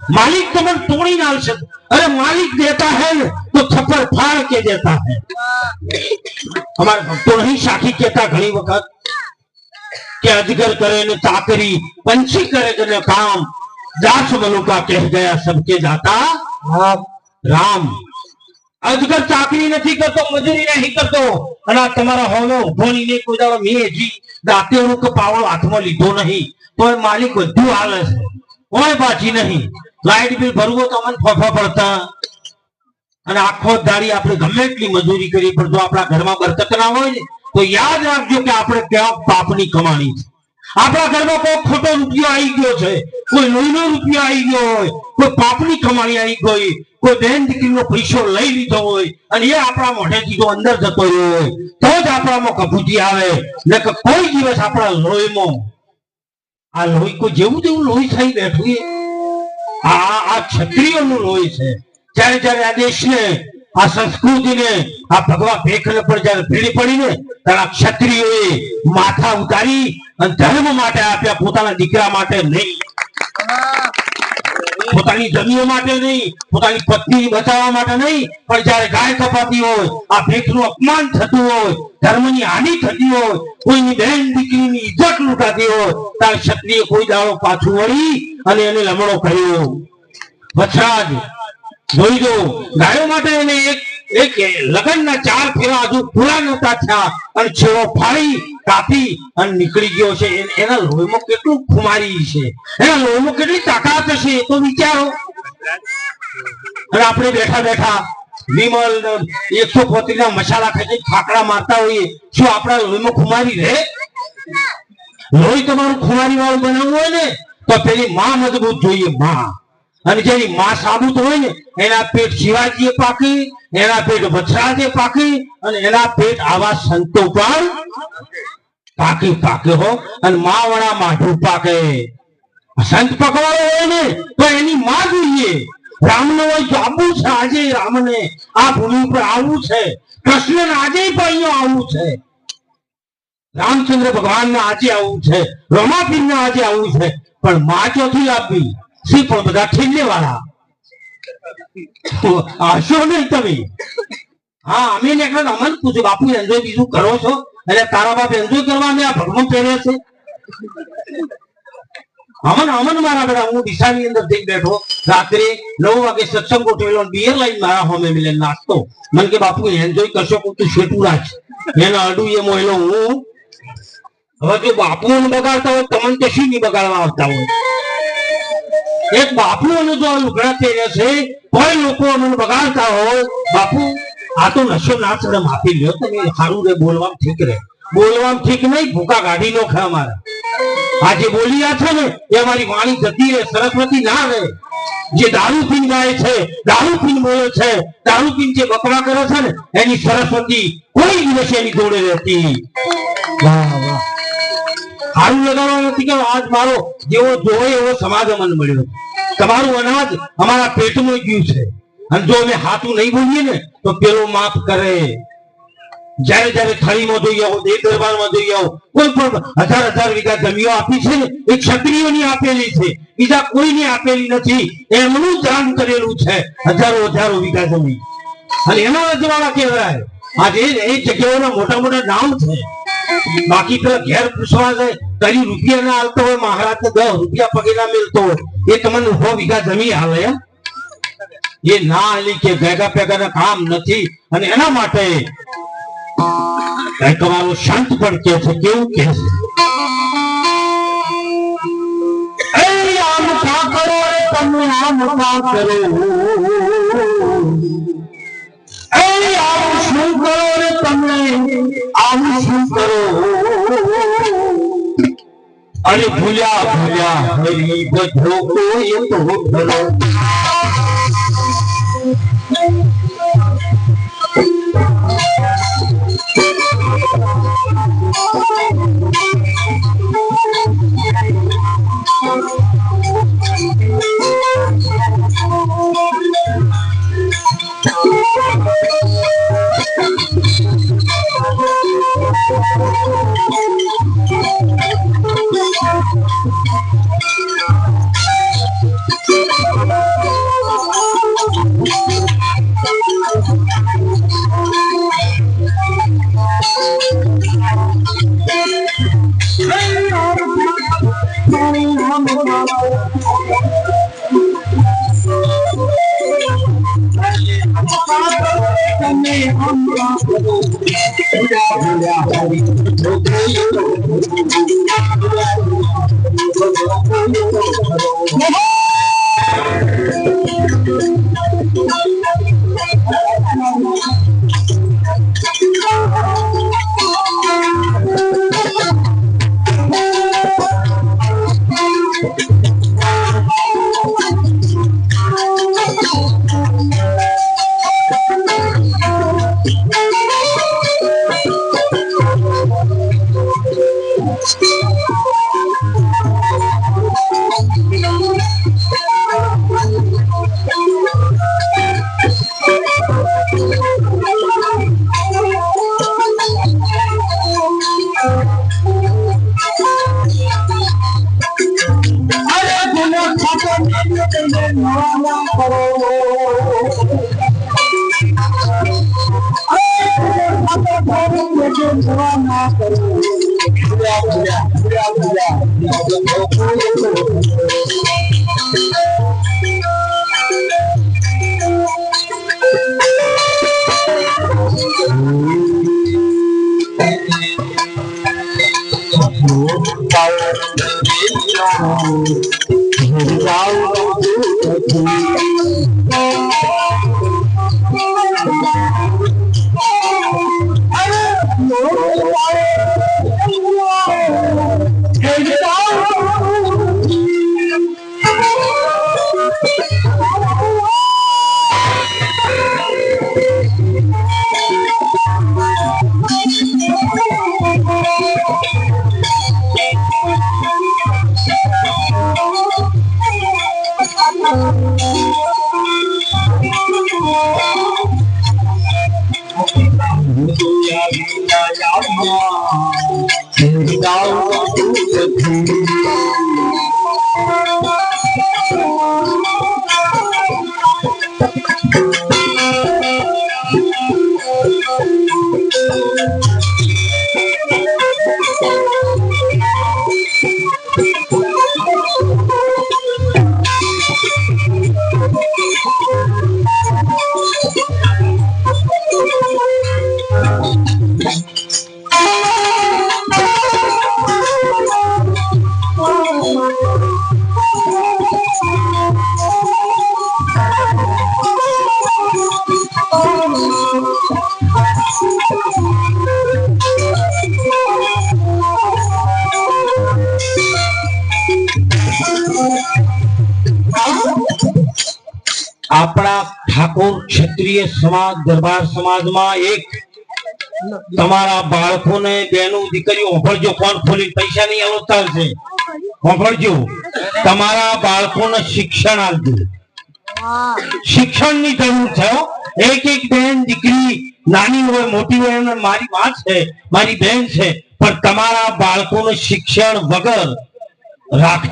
मालिक तो मन तोड़ी नाल से, अरे मालिक देता है तो थप्पड़ फाड़ के देता है। हमारे भक्तों नहीं साखी कहता घनी वक्त के अजगर करे ने चाकरी, पंछी करे ने काम, दास मनुका कह गया सबके दाता राम। अजगर चाकरी नहीं करतो, मजूरी नहीं करतो, અને તમારા હોનો ભોનીને કોઈ દાડો મેજી દાંતેડું કે પાવળો હાથમાં લીધો નહીં તો માલિક બધું હાલે છે, કોઈ બાજી નહીં। લાઈટ બિલ ભરવો તો મને ફફા પડતા, અને આખો દાડી આપણે ગમે એટલી મજૂરી કરી પણ જો આપણા ઘરમાં બરકત ના હોય ને તો યાદ રાખજો કે આપણે કેવા પાપની કમાણી છે। આપણા ઘરમાં કોઈ ખોટો રૂપિયો આવી ગયો છે, કોઈ લોહીનો રૂપિયો આવી ગયો હોય, કોઈ પાપની કમાણી આવી ગઈ, કોઈ બેન દીકરીનો પૈસો લઈ લીધો હોય અને એ આપણા મોઢેથી જો અંદર જતો રહ્યો હોય તો જ આપણામાં કફૂટી આવે, ને કે કોઈ દિવસ આપણા લોહીમાં આ લોહી કોઈ જેવું તેવું લોહી થઈ બેઠું આ ક્ષત્રિયોનું લોહી છે। જ્યારે જ્યારે આ દેશને આ સંસ્કૃતિને આ ભગવા ભેખને પર જ્યારે ભીડી પડી ને ત્યારે આ ક્ષત્રિયોએ માથા ઉતારી અને ધર્મ માટે આપ્યા, પોતાના દીકરા માટે નહીં, પોતાની જમીનો માટે નહીં, પોતાની પત્ની બચાવવા માટે નહીં, પણ જ્યારે ગાય કપાતી હોય, આ ભેખનું અપમાન થતું હોય, ધર્મની હાનિ થતી હોય, કોઈની બહેન દીકરીની ઇજ્જત લૂંટાતી હોય ત્યારે ક્ષત્રિય કોઈ દાડો પાછું વળી અને એને લમણો કર્યો। વછરાજ જોઈ દો, ગાયો માટે એને એક લગનના 4 ફેરા હજુ પૂરા નતા થયા અને છેડો ફાડી કાપી અને નીકળી ગયો છે। એના લોહીમાં કેટલું ખુમારી છે, એના લોહીમાં કેટલી તાકાત છે એ તો વિચારો। અને આપણે બેઠા બેઠા વિમલ 135 ના મસાલા ખાઈ ફાકડા મારતા હોઈએ, શું આપણા લોહીમાં ખુમારી રહે? લોહી તમારું ખુમારી વાળું બનાવવું હોય ને તો પેલી માં મજબૂત જોઈએ, માં। અને જેની માં સાબુત હોય ને એના પેટ શિવાજીએ પાકી, એના પેટ વછરાજે પાકી, અને એના પેટ આવા સંતો પણ પાકે હો, અને માં વાળા માઠું પાકે। સંત પકવાડો હોય ને તો એની માં જોઈએ। રામને હોય જાબુ છે, આજે રામને આ ભૂમિ ઉપર આવવું છે, કૃષ્ણને આજે પણ અહીંયા આવવું છે, રામચંદ્ર ભગવાનને આજે આવવું છે, રમાપીરને આજે આવવું છે, પણ માં ચોથી આપી સી પણ બધા ઠેલે વાળા હશો નહીં તમે। હા, અમે નીકળે અમને પૂછ્યું બાપુ એન્જોય બીજું કરો છો? એટલે તારા બાપ એન્જોય કરવા અમે આ ભગવાન પહેર્યા છે? અમન મારા બેટા, હું દિશાની અંદર જઈ બેઠો, રાત્રે 9 વાગે સત્સંગ ગોઠવેલો, બિયર લાઈન મારા હોમે મિલે નાસ્તો, મને કે બાપુ એન્જોય કરશો? તું શેઠું રાખ, એના અડું એ મોયલો હું। હવે જો બાપુ બગાડતા હોય તમને તો શું નહીં બગાડવા આવતા હોય? એક બાપુ અને જો લુગડા પહેર્યા છે કોઈ લોકો અમને બગાડતા હોય, બાપુ આ તો નશો ના ચડે, માફી લ્યો તમે, સારું રે, બોલવામાં ઠીક રહે, બોલવામાં ઠીક નહીં, ભૂકા કાઢી નો ખા અમારા। આજે બોલી રહ્યા છે ને એ અમારી વાણી જતી રહે, સરસ્વતી ના રહે। જે દારૂ પીને ગાય છે, દારૂ પીને બોલે છે, દારૂ પીને જે બકરા કરે છે ને એની સરસ્વતી કોઈ દિવસ એની જોડે રહેતી। વાહ વાહ, સારું લગાડવા નથી કે આજ મારો જેવો જોવે એવો સમાજ અમને મળ્યો, તમારું અનાજ અમારા પેટમાં ગયું છે, અને જો અમે હાથું નહીં બોલીએ ને તો પેલો માફ કરે। જ્યારે જ્યારે થાળીમાં જોઈ આવો, દેવ દરબારમાં જોઈ આવો, કોઈ પણ 1000 વીઘા જમીઓ આપી છે ને એ ક્ષત્રિયોની આપેલી છે, બીજા કોઈની આપેલી નથી, એમનું દાન કરેલું છે, હજારો વીઘા જમીન, અને એના રજવાડા કહેવાય। આજે એ જગ્યાઓના મોટા મોટા નામ છે, બાકી પેલા ઘેર પૂછવા જાય કઈ રૂપિયા ના હાલતો હોય, મહારાજ ને 10 રૂપિયા પગે ના મિલતો હોય, એ તમને 100 વીઘા જમીન હાલે એ ના હાલી કે ભેગા ભેગા કામ નથી। અને એના માટે તમારો શાંત પણ કે છે, કેવું કે છે, આમ કા કરો તમે, આમ કા કરો, આમ શું કરો રે તમે, આમ શું કરો, અરે ભૂલ્યા હરી બધો કોઈ તો ભરો। આપણા ઠાકોર ક્ષત્રિય સમાજ દરબાર સમાજમાં એક તમારા બાળકોને બેનો દીકરીઓ ઓફળજો ફોન ખોલી પૈસા નહીં આલો ચાલશે ઓફળજો તમારા બાળકોને શિક્ષણ આપજો શિક્ષણની જરૂર છે એક એક બેન દીકરી નાની હોય મોટી હોય અને મારી માં છે મારી બેન છે પણ તમારા બાળકોને શિક્ષણ વગર રાખ